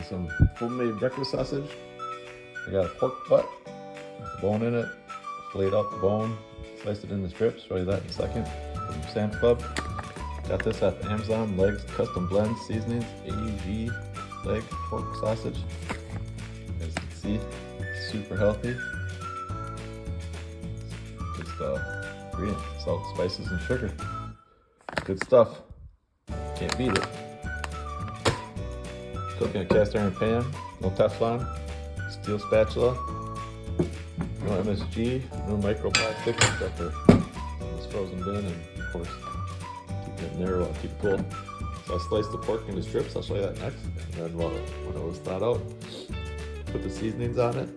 making some homemade breakfast sausage. I got a pork butt with a bone in it. Flayed out the bone, sliced it into strips. Show you that in a second. From Sam's Club. Got this at Amazon. Legg's Custom Blends Seasonings. AG Legg pork sausage. As you can see, super healthy. Good stuff. Ingredients: salt, spices, and sugar. Good stuff. Can't beat it. Cook in a cast iron pan, no Teflon, steel spatula, no MSG, no microplastic except for this frozen bin, and of course keep it narrow and keep it cool. So I sliced the pork into strips. I'll show you that next. And then when it was thawed out, put the seasonings on it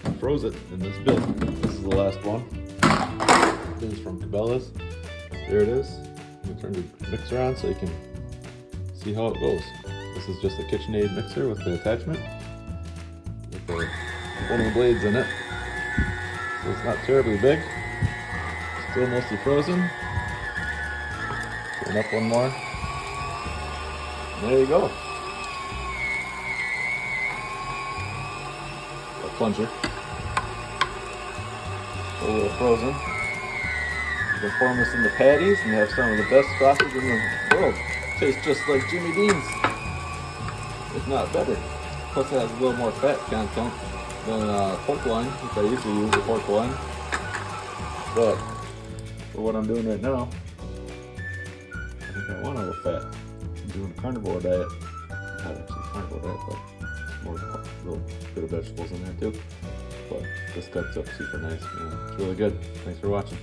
and froze it in this bin. This is the last one. This is from Cabela's. There it is. I'm gonna turn the mixer on so you can see how it goes. This is just a KitchenAid mixer with the attachment, with one of the blades in it. So it's not terribly big. Still mostly frozen. Turn up one more. And there you go. A plunger. A little frozen. You can form this into patties and have some of the best sausage in the world. Tastes just like Jimmy Dean's, if not better. Plus it has a little more fat content than pork loin, which I usually use the pork loin. But for what I'm doing right now, I think I want a little fat. I'm doing a carnivore diet. Not actually a carnivore diet, but more a little bit of vegetables in there too. But this cuts up super nice, man. It's really good. Thanks for watching.